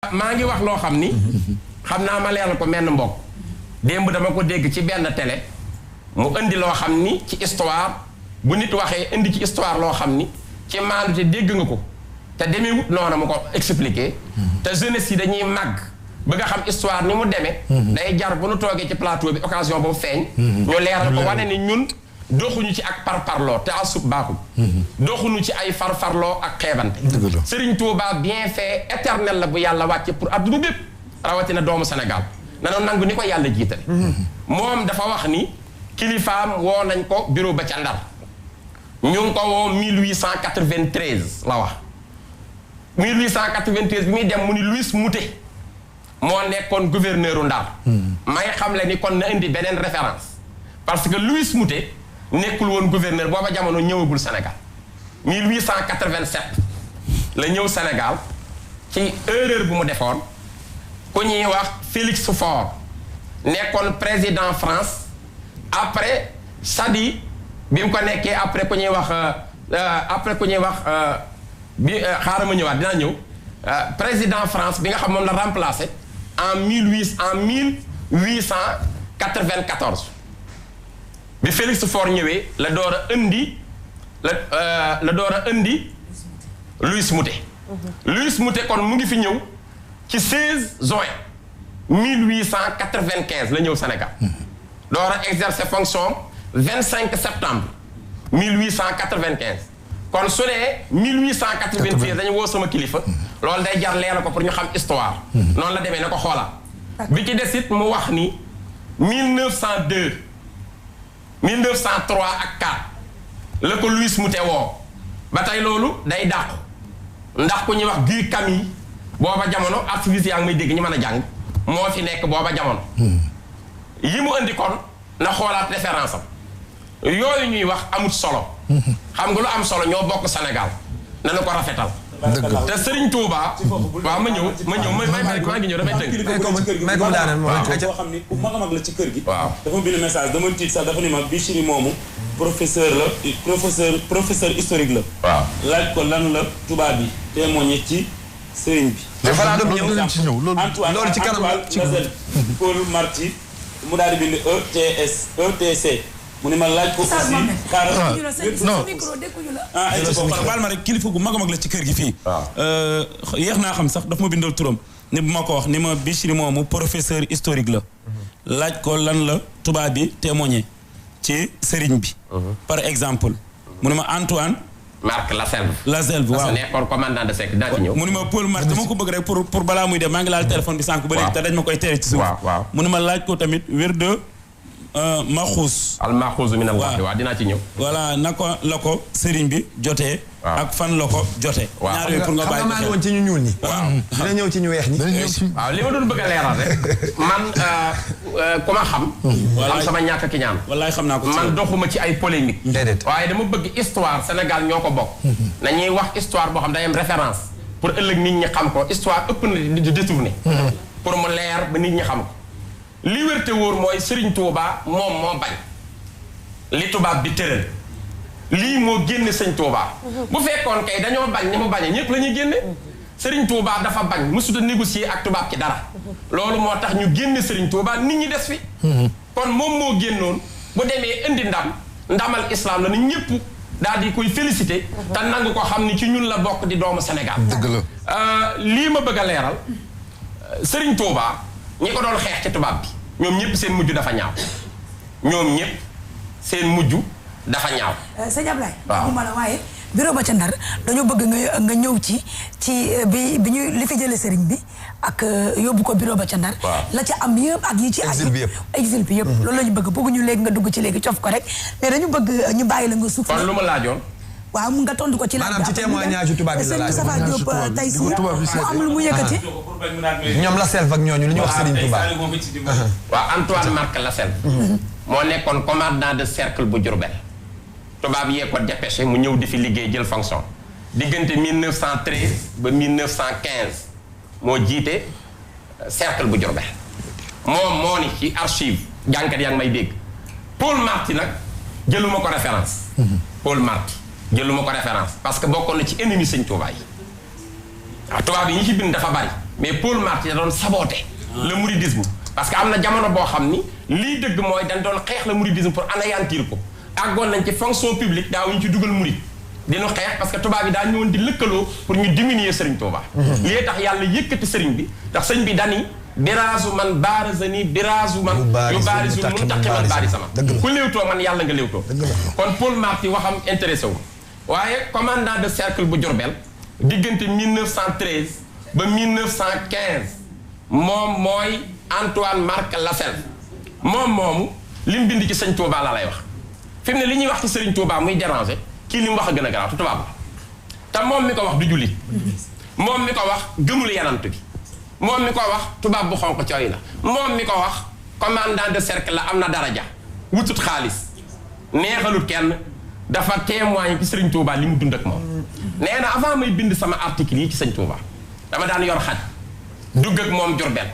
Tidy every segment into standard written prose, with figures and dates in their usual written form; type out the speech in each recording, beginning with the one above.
maa ngi wax loo xam ni xam naa ma leeral ko menn mbokk démb dama ko dégg ci benn télé mu indi loo xam ni ci histoire bu nit waxee indi ci histoire loo xam ni ci maandu te dégg nga ko te demee wut noonu mu ko expliqué te jeunesse yi dañuy màgg bëgg a xam histoire ni mu demee day jar bu nu toogee ci plateau bi occasion boobu feeñ ñu leeral ko wane ni ñun doxuñu ci ak parparloo te asub baaxul doxuñu ci ay farfarloo ak xeebante Serigne Touba bien fait éternel la bu yàlla wàcce pour adduna bépp rawatina doomu Sénégal nanoon nangu ni ko yàlla jiitale moom dafa wax ni kilifaam woo nañ ko bureau ba ca Ndar ñu ngi ko woo 1893 la wax 1893 bi muy dem mu ni Louis Moutet moo nekkoon gouverneur u Ndar may xam le ni kon na indi beneen référence parce que Louis Moutet nekkul woon gouverneur booba jamono ñëwagul Sénégal 1887 la ñëw Sénégal ci erreur bu mu defoon ku ñuy wax Félix Faure nekkoon président France après Sadi bi mu ko nekkee après ku ñuy wax bi xaaral ma ñëwaat dina ñëw président France bi nga xam moom la remplacé en 1894 bi Félix Faure ñëwee la door a indi Louis Moutet Louis Moutet kon mu ngi fi ñëw ci 16 juin 1895 la ñëw Sénégal door a exercer fonction 25 septembre 1895 kon su nee 1896 dañu woo sama kilifa loolu day jar leeral ko pour ñu xam histoire noonu la demee na ko xoolaat bi ci des it mu wax ni 1902 1903 ak 4 la ko Louis Moutet woo ba tey loolu day dàqu ndax ku ñuy wax Guy Camille booba jamono archiviste yaa ngi may dégg ñu mën a jàng moo fi nekk booba jamono yi mu indi kon na xoolaat référence am yooyu ñuy wax amut solo xam nga lu am solo ñoo bokk Sénégal nanu ko rafetal te Serigne Touba waaw ma ñëw maa ngi ñëw damay tënk may ko mu daaneel moo xam ni ku mag a mag la ci kër gi waaw dafa bind message dama tiit sax dafa ni ma Bichri moomu professeur historique la waaw laaj ko lan la tubaab bi témoigné ci sëriñ bi loolu ci kanam Paul Marty mu daal di bind ETC mu ne ma laaj ko aussi baal ma rek kilifa gu mag a mag la ci kër gi fii yéex naa xam sax daf ma bindal turam ni bu ma ko wax ni ma Bichri moomu professeur historique la laaj ko lan la tubaab bi témoigné ci sëriñ bi par exemple mu ne ma Antoine Marc Laselve waaw nekkoon commandant de cercle daa ci ñëw mu ne ma Paul Marty dama ko bëgg rek pour balaa muy dem maa ngi laal téléphone bi sànq ba léegi te dañ ma koy tere ci suuf mu ne ma laaj ko tamit wér de Maxuus al-Maxuus min Allah waaw dinaa ci ñëw voilà naka la ko sëriñ bi jotee ak fan la ko jotee ñaar yooyu pour nga bàyyi maa ngi woon ci ñu ñuul ñi waaw dina ñëw ci ñu weex ñi waaw li ma doon bëgg a leeral rek man ku ma xam am sama ñàkk ki ñaan wallaay xam naa ko man doxuma ci ay polémique déedéet waaye dama bëgg histoire Sénégal ñoo ko bokk nañuy wax histoire boo xam day am référence pour ëllëg nit ñi xam ko histoire ëpp na di détourné pour mu leer ba nit ñi xam ko li wér te wóor mooy Serigne Touba moom moo bañ li tubaab bi tëral lii moo génne Sëñ Touba bu fekkoon kay dañoo bañ ni mu bañee ñëpp la ñuy génne Serigne Touba dafa bañ mësut a négocier ak tubaab ci dara loolu moo tax ñu génne Serigne Touba nit ñi des fi kon moom moo génnoon bu demee indi ndamal islam la ni ñëpp daal di koy félicité te nangu ko xam ni ci ñun la bokk di doomu Sénégal dëgg la lii ma bëgg a leeral Serigne Touba ñi ko doon xeex ci tubaab bi ñoom ñëpp seen mujj dafa ñaaw ñoom ñëpp seen mujj dafa ñaaw. sëñ Ablaye. waaw ma la waaye bureau ba ca Ndar dañoo bëgg nga ñëw ci bi ñu li fi jëlee sëriñ bi ak yóbbu ko bureau ba ca Ndar. la ca am yëpp ak yi ci. exil bi yëpp loolu la ñu bëgg bëgguñu léegi nga dugg ci léegi cof ko rek mais dañu bëgg ñu bàyyi la nga suuf. kon lu ma laajoon. waaw mun nga tontu ko ci laaj. maanaam ci témoignage tubaab bi la laaj. Moustapha Diop tey si mu am lu mu yëkkati. ñoom Laselve ak ñooñu li ñu wax Serigne Touba. waaw Antoine Marc Laselve. moo nekkoon commandant de cercle bu Diourbel. tubaab yee ko dépêché mu ñëw di fi liggéey jël fonction. diggante 1913 ba 1915 moo jiite cercle bu Diourbel. moom moo ni ci archive jànkat yaa ngi may dégg. Paul Marty nag jëluma ko référence. Paul Marty. jëluma ko référence parce que bokkoon na ci ennemi Sëñ Touba yi waaw tubaab yi ñi ci bind dafa bari mais Paul Marty da doon saboter le mouridisme parce que am na jamono boo xam ni lii dëgg mooy dañ doon xeex le mouridisme pour anéantir ko àggoon nañ ci fonction publique daawuñu ci dugal murid dinu xeex parce que tubaab yi daa ñëwoon di lëkkaloo pour ñu diminuer Serigne Touba. lii tax yàlla yëkkati Serigne bi ndax sëñ bi dani biraasu man baarazani biraasu man yu baarisu mun taqi man baari sama ku léewtoo man yàlla nga léewtoo kon Paul Marty waxam intéressé wu waaye commandant de cercle bu Diourbel diggante 1913 ba 1915 moom mooy Antoine Marc Lasselve moom moomu li mu bind ci sëñ Touba laa lay wax fi mu ne li ñuy wax ci Serigne Touba muy déranger kii li mu wax a gën a garaaw te tubaab la te moom mi ko wax du jullit moom mi ko wax gëmul yanant bi moom mi ko wax tubaab bu xonq cooy la moom mi ko wax commandant de cercle la am na daraja wutut xaalis neexalut kenn dafa témoigné ci Serigne Touba li mu dund ak moom nee na avant may bind sama article yi ci sëñ Touba dama daan yor xaj dugg ak moom Diourbel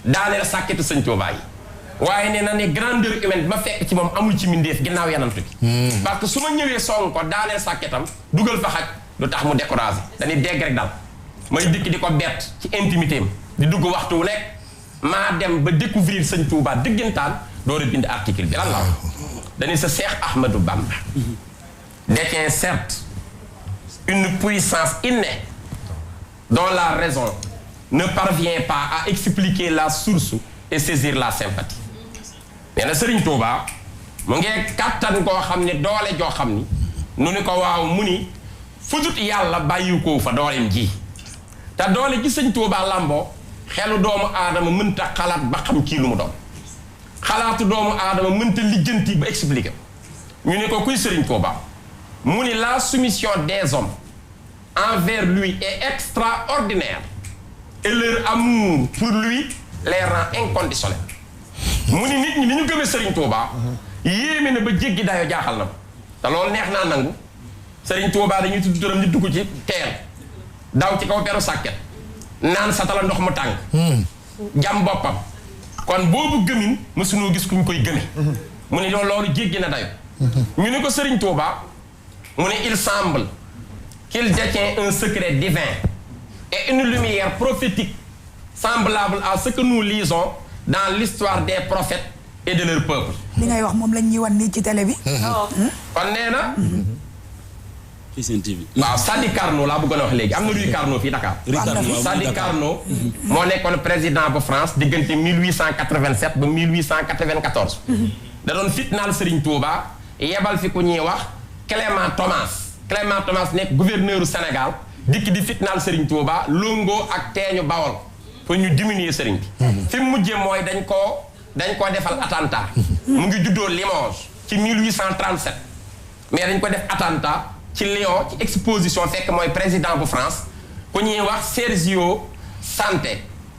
daaneel sàkketu sëñ Touba yi waaye nee na ne grandeur humaine bi ma fekk ci moom amul ci mindeef ginnaaw yanant bi parce que su ma ñëwee song ko daaneel sàkketam dugal fa xaj du tax mu découragé dañuy dégg rek daal may dikk di ko bett ci intimité am di dugg waxtu wu nekk maa dem ba découvrir sëñ Touba dëggantaan door a bind article bi lan la dañuy sa Cheikh Ahmadou Bamba détient certes une puissance innée dont la raison ne parvient pas à expliquer la source et saisir la sympathie nee na Serigne Touba mu ngi kàttan koo xam ne doole joo xam ni nu ni ko waaw mu ni fudut yàlla bàyyi ko fa dooleem ji te doole ci sëñ Touba lamboo xelu doomu aadama mënta xalaat ba xam kii lu mu doon xalaatu doomu aadama mënta lijjanti ba expliquer ñu ne ko kuy Serigne Touba mu ni la soumission des hommes envers lui est extraordinaire et leur amour pour lui les rend inconditionnels mu ni nit ñi ni ñu gëmee Serigne Touba yéeme na ba jéggi dayo jaaxal na te loolu neex naa nangu Serigne Touba dañuy tudd turam di dugg ci teel daw ci kaw peru sàkket naan satala ndox mu tàng jam boppam kon boobu gëmin mësunoo gis kuñ koy gëme mu ni loolu jéggi na dayo ñu ni ko Serigne Touba mu ni il semble qu'il détient un secret divin et une lumière prophétique semblable à ce que nous lisons dans l'histoire des prophètes et de leur peuple. li ngay wax moom lañ ñuy wan nii ci télé bi. kon nee na. fii seen TV. waaw Sadi Carnot laa bëggoon a wax léegi am na Rue Carnot fii Dakar. Sadi Carnot moo nekkoon président bu France diggante 1887 ba 1894. da doon fitnaal Serigne Touba yebal fi ku ñuy wax Clément Thomas nekk gouverneur du Sénégal dikk di fitnaal Serigne Touba Longo ak teeñu Bawol pour ñu diminuer Serigne bi. fi mu mujjee mooy dañ koo defal attentat. mu ngi juddoo Limoges ci 1837 mais dañ ko def attentat ci Lyon ci exposition fekk mooy président bu France ku ñuy wax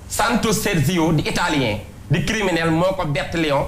Santo Sergio di italien di criminel moo ko bett Lyon.